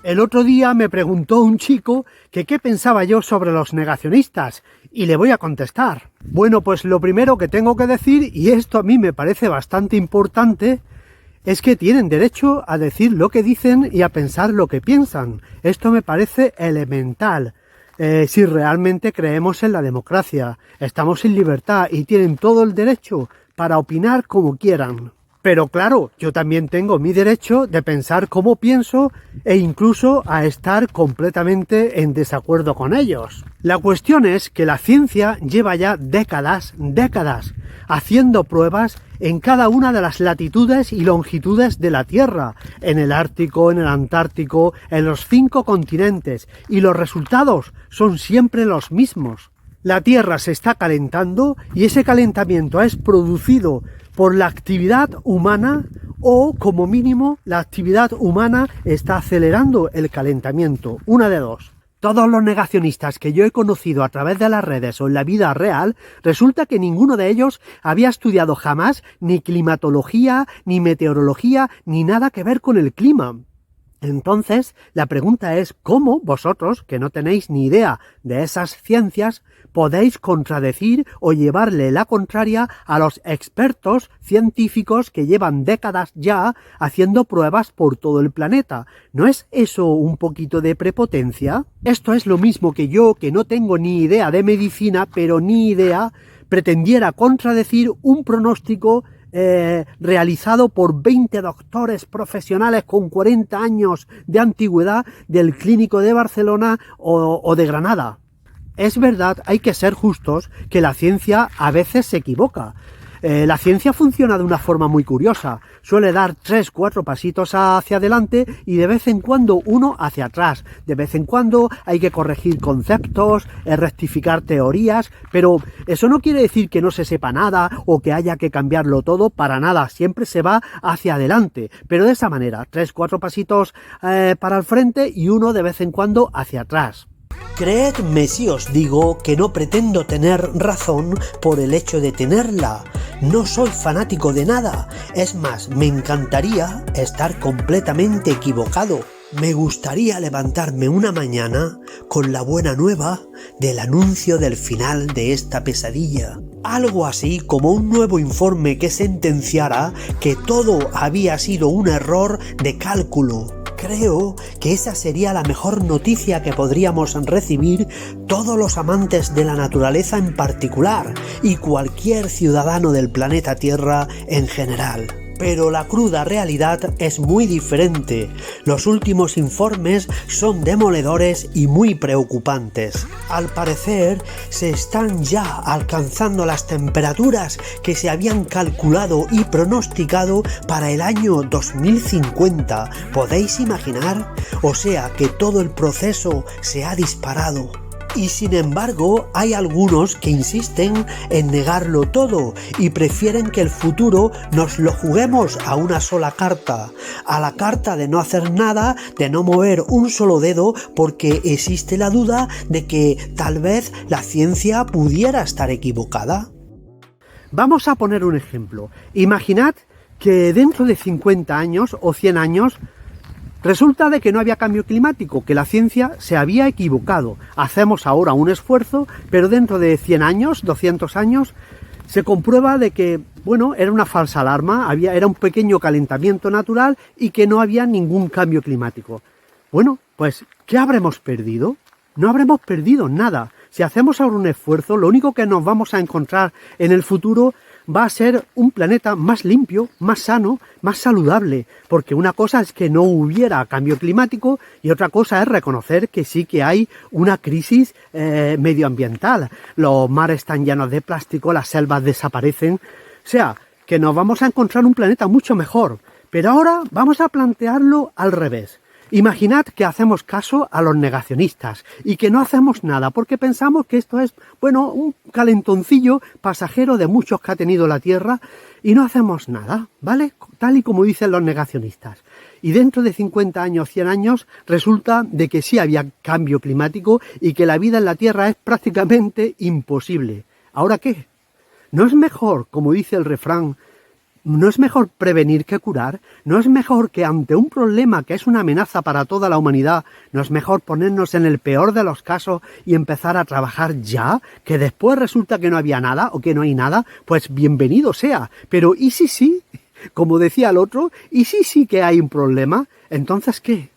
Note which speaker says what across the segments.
Speaker 1: El otro día me preguntó un chico que qué pensaba yo sobre los negacionistas y le voy a contestar. Bueno, pues lo primero que tengo que decir, y esto a mí me parece bastante importante, es que tienen derecho a decir lo que dicen y a pensar lo que piensan. Esto me parece elemental. Si realmente creemos en la democracia, estamos en libertad y tienen todo el derecho para opinar como quieran. Pero claro, yo también tengo mi derecho de pensar como pienso e incluso a estar completamente en desacuerdo con ellos. La cuestión es que la ciencia lleva ya décadas, haciendo pruebas en cada una de las latitudes y longitudes de la Tierra, en el Ártico, en el Antártico, en los 5 continentes, y los resultados son siempre los mismos. La Tierra se está calentando y ese calentamiento es producido por la actividad humana o, como mínimo, la actividad humana está acelerando el calentamiento. Una de dos. Todos los negacionistas que yo he conocido a través de las redes o en la vida real, resulta que ninguno de ellos había estudiado jamás ni climatología, ni meteorología, ni nada que ver con el clima. Entonces, la pregunta es, ¿cómo vosotros, que no tenéis ni idea de esas ciencias, podéis contradecir o llevarle la contraria a los expertos científicos que llevan décadas ya haciendo pruebas por todo el planeta? ¿No es eso un poquito de prepotencia? Esto es lo mismo que yo, que no tengo ni idea de medicina, pero ni idea, pretendiera contradecir un pronóstico realizado por 20 doctores profesionales con 40 años de antigüedad del Clínico de Barcelona o de Granada. Es verdad, hay que ser justos, que la ciencia a veces se equivoca. La ciencia funciona de una forma muy curiosa. Suele dar 3-4 pasitos hacia adelante y de vez en cuando uno hacia atrás. De vez en cuando hay que corregir conceptos, rectificar teorías, pero eso no quiere decir que no se sepa nada o que haya que cambiarlo todo, para nada. Siempre se va hacia adelante, pero de esa manera, 3-4 pasitos para el frente y uno de vez en cuando hacia atrás. Creedme si os digo que no pretendo tener razón por el hecho de tenerla. No soy fanático de nada. Es más, me encantaría estar completamente equivocado. Me gustaría levantarme una mañana con la buena nueva del anuncio del final de esta pesadilla. Algo así como un nuevo informe que sentenciara que todo había sido un error de cálculo. Creo que esa sería la mejor noticia que podríamos recibir todos los amantes de la naturaleza en particular y cualquier ciudadano del planeta Tierra en general. Pero la cruda realidad es muy diferente. Los últimos informes son demoledores y muy preocupantes. Al parecer, se están ya alcanzando las temperaturas que se habían calculado y pronosticado para el año 2050. ¿Podéis imaginar? O sea que todo el proceso se ha disparado. Y sin embargo, hay algunos que insisten en negarlo todo y prefieren que el futuro nos lo juguemos a una sola carta, a la carta de no hacer nada, de no mover un solo dedo, porque existe la duda de que tal vez la ciencia pudiera estar equivocada. Vamos a poner un ejemplo. Imaginad que dentro de 50 años o 100 años resulta de que no había cambio climático, que la ciencia se había equivocado. Hacemos ahora un esfuerzo, pero dentro de 100 años, 200 años, se comprueba de que, bueno, era una falsa alarma, era un pequeño calentamiento natural y que no había ningún cambio climático. Bueno, pues, ¿qué habremos perdido? No habremos perdido nada. Si hacemos ahora un esfuerzo, lo único que nos vamos a encontrar en el futuro va a ser un planeta más limpio, más sano, más saludable, porque una cosa es que no hubiera cambio climático y otra cosa es reconocer que sí que hay una crisis medioambiental. Los mares están llenos de plástico, las selvas desaparecen, o sea, que nos vamos a encontrar un planeta mucho mejor. Pero ahora vamos a plantearlo al revés. Imaginad que hacemos caso a los negacionistas y que no hacemos nada porque pensamos que esto es, bueno, un calentoncillo pasajero de muchos que ha tenido la Tierra y no hacemos nada, ¿vale? Tal y como dicen los negacionistas. Y dentro de 50 años, 100 años, resulta de que sí había cambio climático y que la vida en la Tierra es prácticamente imposible. ¿Ahora qué? ¿No es mejor, como dice el refrán, ¿No es mejor prevenir que curar? ¿No es mejor que ante un problema que es una amenaza para toda la humanidad, no es mejor ponernos en el peor de los casos y empezar a trabajar ya? Que después resulta que no había nada o que no hay nada, pues bienvenido sea. Pero ¿y si sí? Como decía el otro, ¿y si sí que hay un problema? ¿Entonces qué?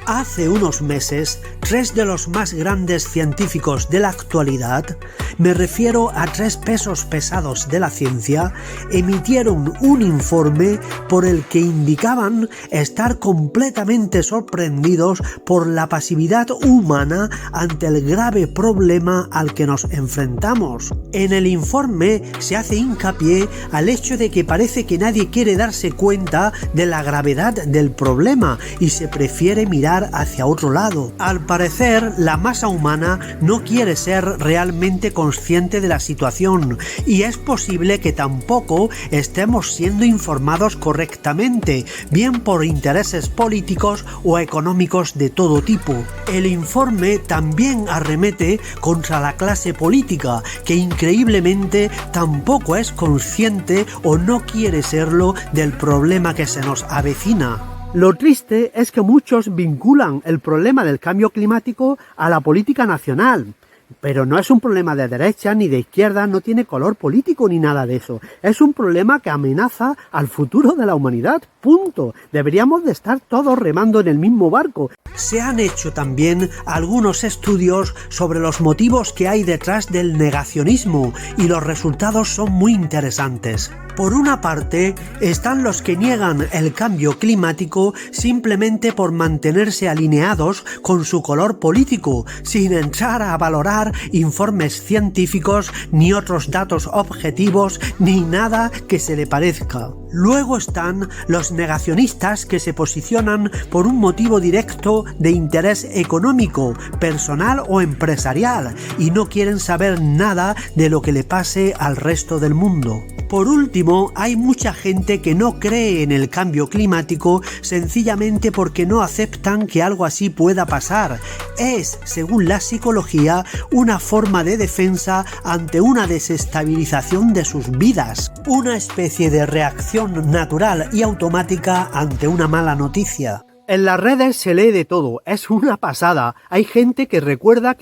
Speaker 1: Hace unos meses, 3 de los más grandes científicos de la actualidad, me refiero a 3 pesos pesados de la ciencia, emitieron un informe por el que indicaban estar completamente sorprendidos por la pasividad humana ante el grave problema al que nos enfrentamos. En el informe se hace hincapié al hecho de que parece que nadie quiere darse cuenta de la gravedad del problema y se prefiere mirar hacia otro lado. Al parecer, la masa humana no quiere ser realmente consciente de la situación y es posible que tampoco estemos siendo informados correctamente, bien por intereses políticos o económicos de todo tipo. El informe también arremete contra la clase política, que increíblemente tampoco es consciente o no quiere serlo del problema que se nos avecina. Lo triste es que muchos vinculan el problema del cambio climático a la política nacional. Pero no es un problema de derecha ni de izquierda, no tiene color político ni nada de eso. Es un problema que amenaza al futuro de la humanidad, punto. Deberíamos de estar todos remando en el mismo barco. Se han hecho también algunos estudios sobre los motivos que hay detrás del negacionismo y los resultados son muy interesantes. Por una parte, están los que niegan el cambio climático simplemente por mantenerse alineados con su color político, sin entrar a valorar informes científicos, ni otros datos objetivos, ni nada que se le parezca. Luego están los negacionistas que se posicionan por un motivo directo de interés económico, personal o empresarial, y no quieren saber nada de lo que le pase al resto del mundo. Por último, hay mucha gente que no cree en el cambio climático sencillamente porque no aceptan que algo así pueda pasar. Es, según la psicología, una forma de defensa ante una desestabilización de sus vidas, una especie de reacción natural y automática ante una mala noticia. En las redes se lee de todo, es una pasada. Hay gente que recuerdan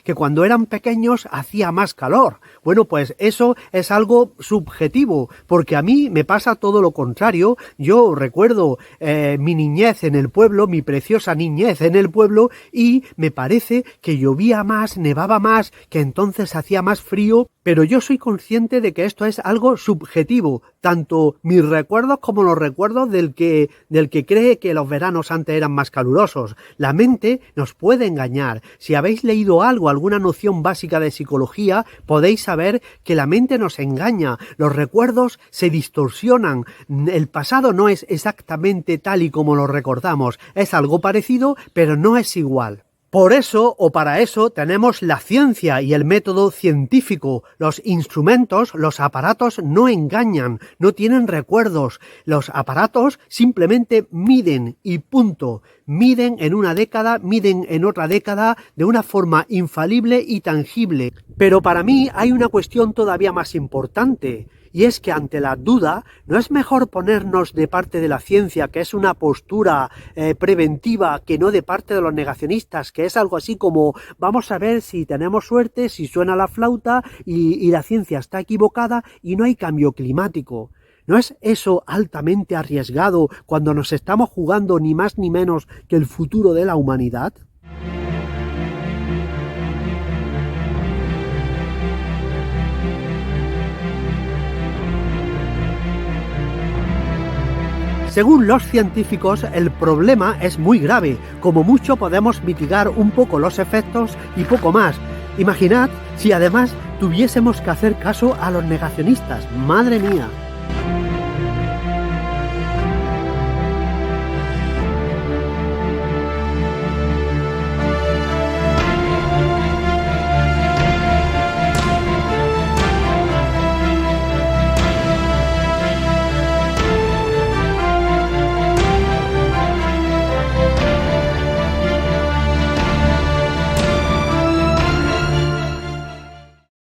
Speaker 1: que cuando eran pequeños hacía más calor. Bueno, pues eso es algo subjetivo, porque a mí me pasa todo lo contrario. Yo recuerdo mi niñez en el pueblo, mi preciosa niñez en el pueblo, y me parece que llovía más, nevaba más, que entonces hacía más frío, pero yo soy consciente de que esto es algo subjetivo, tanto mis recuerdos como los recuerdos del que cree que los veranos antes eran más calurosos. La mente nos puede engañar. Si habéis leído algo, alguna noción básica de psicología, podéis saber que la mente nos engaña. Los recuerdos se distorsionan. El pasado no es exactamente tal y como lo recordamos. Es algo parecido, pero no es igual. Por eso, o para eso, tenemos la ciencia y el método científico. Los instrumentos, los aparatos no engañan, no tienen recuerdos. Los aparatos simplemente miden y punto. Miden en una década, miden en otra década, de una forma infalible y tangible. Pero para mí hay una cuestión todavía más importante. Y es que ante la duda, ¿no es mejor ponernos de parte de la ciencia, que es una postura preventiva, que no de parte de los negacionistas, que es algo así como vamos a ver si tenemos suerte, si suena la flauta y la ciencia está equivocada y no hay cambio climático? ¿No es eso altamente arriesgado cuando nos estamos jugando ni más ni menos que el futuro de la humanidad? Según los científicos, el problema es muy grave. Como mucho podemos mitigar un poco los efectos y poco más. Imaginad si además tuviésemos que hacer caso a los negacionistas. ¡Madre mía!